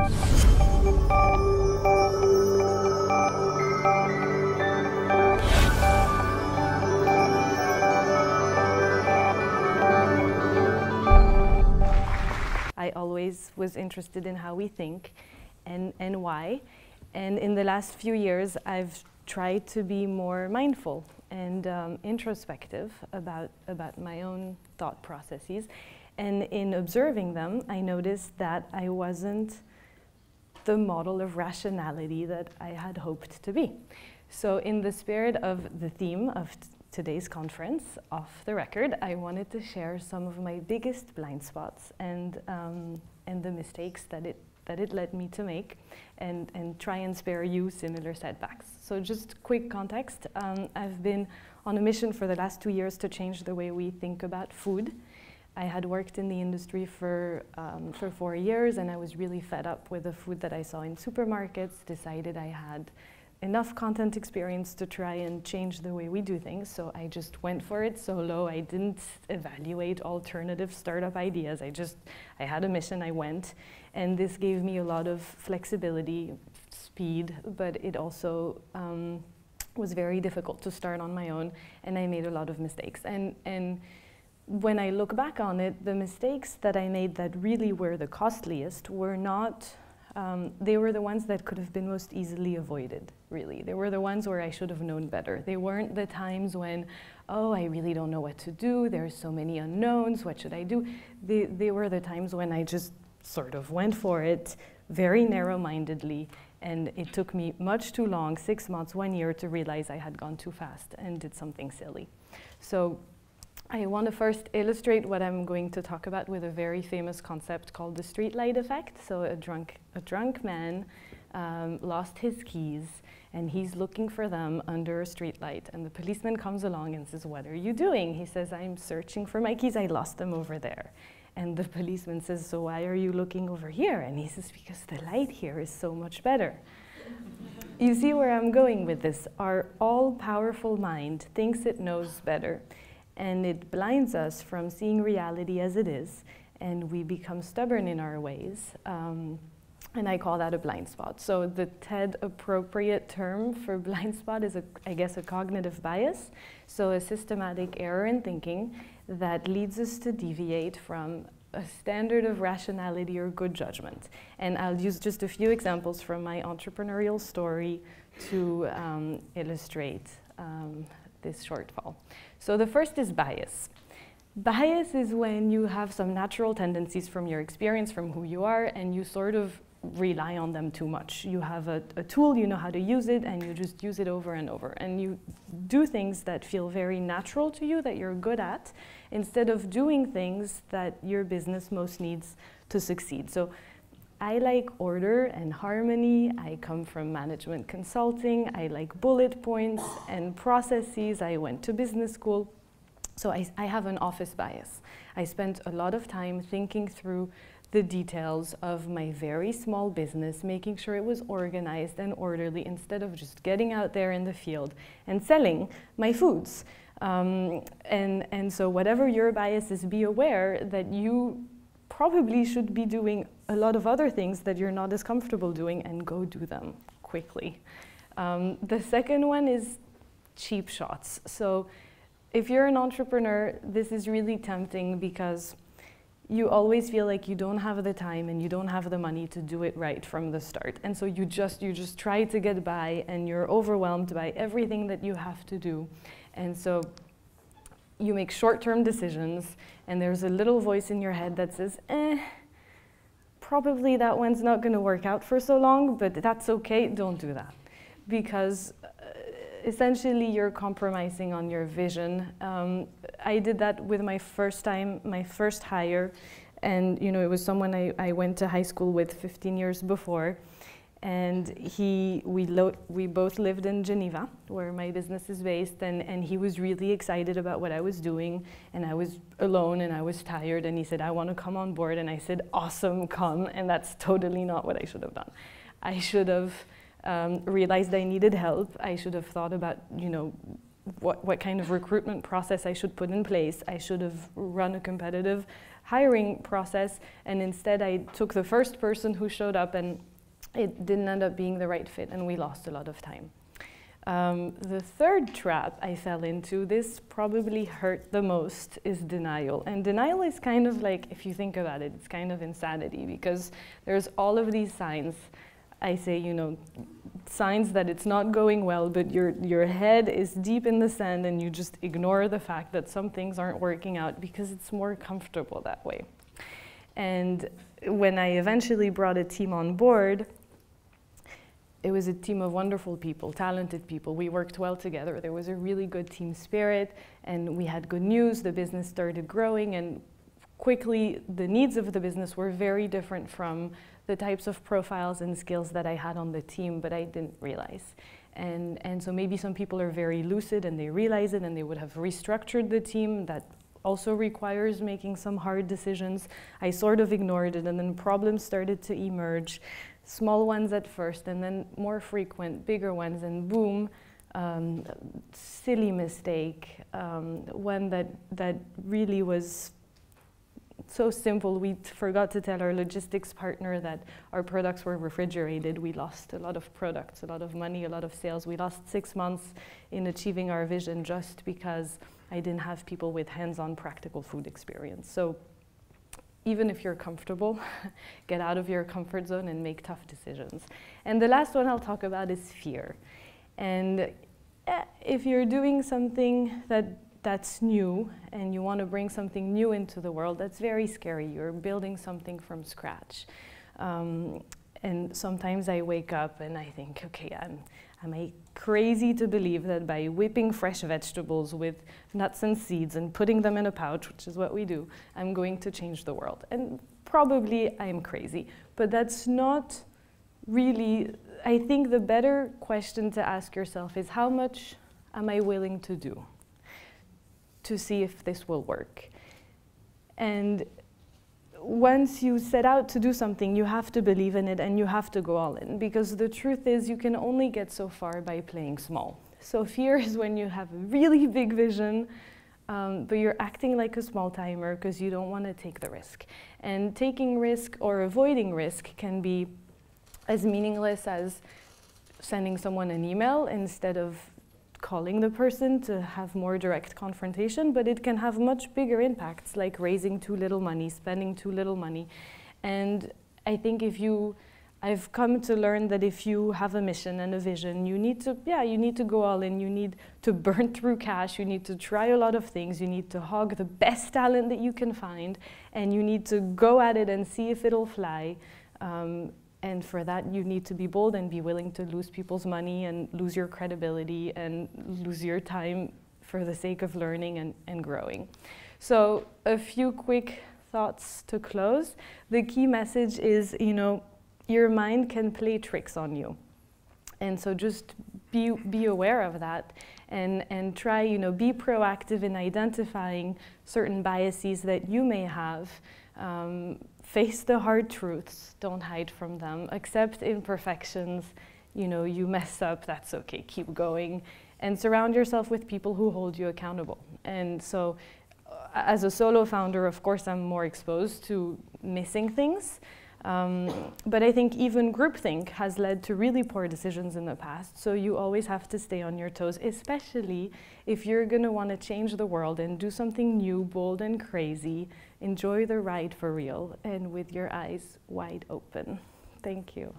I always was interested in how we think and why. And in the last few years, I've tried to be more mindful and introspective about my own thought processes. And in observing them, I noticed that I wasn't the model of rationality that I had hoped to be. So in the spirit of the theme of today's conference, Off the Record, I wanted to share some of my biggest blind spots and the mistakes that it led me to make, and try and spare you similar setbacks. So just quick context, I've been on a mission for the last 2 years to change the way we think about food. I had worked in the industry for 4 years, and I was really fed up with the food that I saw in supermarkets, decided I had enough content experience to try and change the way we do things, so I just went for it solo. I didn't evaluate alternative startup ideas. I had a mission, I went, and this gave me a lot of flexibility, speed, but it also was very difficult to start on my own, and I made a lot of mistakes. And when I look back on it, the mistakes that I made that really were the costliest were not they were the ones that could have been most easily avoided, really. They were the ones where I should have known better. They weren't the times when, oh, I really don't know what to do, there's so many unknowns, what should I do? They were the times when I just sort of went for it very narrow-mindedly, and it took me much too long, 6 months, 1 year, to realize I had gone too fast and did something silly. So I want to first illustrate what I'm going to talk about with a very famous concept called the streetlight effect. So a drunk man lost his keys, and he's looking for them under a streetlight. And the policeman comes along and says, "What are you doing?" He says, "I'm searching for my keys. I lost them over there." And the policeman says, "So why are you looking over here?" And he says, "Because the light here is so much better." You see where I'm going with this. Our all-powerful mind thinks it knows better, and it blinds us from seeing reality as it is, and we become stubborn in our ways. And I call that a blind spot. So the TED appropriate term for blind spot is, I guess, a cognitive bias. So a systematic error in thinking that leads us to deviate from a standard of rationality or good judgment. And I'll use just a few examples from my entrepreneurial story to illustrate this shortfall. So the first is bias. Bias is when you have some natural tendencies from your experience, from who you are, and you sort of rely on them too much. You have a tool, you know how to use it, and you just use it over and over. And you do things that feel very natural to you, that you're good at, instead of doing things that your business most needs to succeed. So I like order and harmony. I come from management consulting. I like bullet points and processes. I went to business school. So I have an office bias. I spent a lot of time thinking through the details of my very small business, making sure it was organized and orderly instead of just getting out there in the field and selling my foods. And so whatever your bias is, be aware that you probably should be doing a lot of other things that you're not as comfortable doing, and go do them quickly. The second one is cheap shots. So if you're an entrepreneur, this is really tempting because you always feel like you don't have the time and you don't have the money to do it right from the start. And so you just try to get by, and you're overwhelmed by everything that you have to do. And so you make short-term decisions, and there's a little voice in your head that says, probably that one's not going to work out for so long, but that's okay, don't do that. Because essentially you're compromising on your vision. I did that with my first hire, and it was someone I went to high school with 15 years before, and we both lived in Geneva, where my business is based, and he was really excited about what I was doing, and I was alone and I was tired, and he said, "I want to come on board," and I said, "Awesome, come," and that's totally not what I should have done. I should have realized I needed help. I should have thought about, what kind of recruitment process I should put in place. I should have run a competitive hiring process, and instead I took the first person who showed up, and it didn't end up being the right fit, and we lost a lot of time. The third trap I fell into, this probably hurt the most, is denial. And denial is kind of like, if you think about it, it's kind of insanity, because there's all of these signs. I say, you know, signs that it's not going well, but your head is deep in the sand and you just ignore the fact that some things aren't working out because it's more comfortable that way. And when I eventually brought a team on board, it was a team of wonderful people, talented people. We worked well together. There was a really good team spirit, and we had good news. The business started growing, and quickly the needs of the business were very different from the types of profiles and skills that I had on the team, but I didn't realize. And so maybe some people are very lucid and they realize it, and they would have restructured the team. That also requires making some hard decisions. I sort of ignored it, and then problems started to emerge. Small ones at first, and then more frequent, bigger ones, and boom, silly mistake, one that really was so simple. We forgot to tell our logistics partner that our products were refrigerated. We lost a lot of products, a lot of money, a lot of sales. We lost 6 months in achieving our vision just because I didn't have people with hands-on practical food experience. So even if you're comfortable, get out of your comfort zone and make tough decisions. And the last one I'll talk about is fear. And if you're doing something that's new and you want to bring something new into the world, that's very scary. You're building something from scratch. And sometimes I wake up and I think, okay, am I crazy to believe that by whipping fresh vegetables with nuts and seeds and putting them in a pouch, which is what we do, I'm going to change the world? And probably I'm crazy, but that's not really, I think the better question to ask yourself is, how much am I willing to do to see if this will work? And once you set out to do something, you have to believe in it and you have to go all in, because the truth is you can only get so far by playing small. So fear is when you have a really big vision, but you're acting like a small timer because you don't want to take the risk. And taking risk or avoiding risk can be as meaningless as sending someone an email instead of calling the person to have more direct confrontation, but it can have much bigger impacts, like raising too little money, spending too little money. And I think I've come to learn that if you have a mission and a vision, you need to go all in, you need to burn through cash, you need to try a lot of things, you need to hog the best talent that you can find, and you need to go at it and see if it'll fly. And for that, you need to be bold and be willing to lose people's money and lose your credibility and lose your time for the sake of learning and growing. So a few quick thoughts to close. The key message is, you know, your mind can play tricks on you. And so just be aware of that and try, you know, be proactive in identifying certain biases that you may have. Face the hard truths, don't hide from them, accept imperfections, you know, you mess up, that's okay, keep going, and surround yourself with people who hold you accountable. And so as a solo founder, of course, I'm more exposed to missing things, but I think even groupthink has led to really poor decisions in the past, so you always have to stay on your toes, especially if you're going to want to change the world and do something new, bold and crazy. Enjoy the ride for real and with your eyes wide open. Thank you.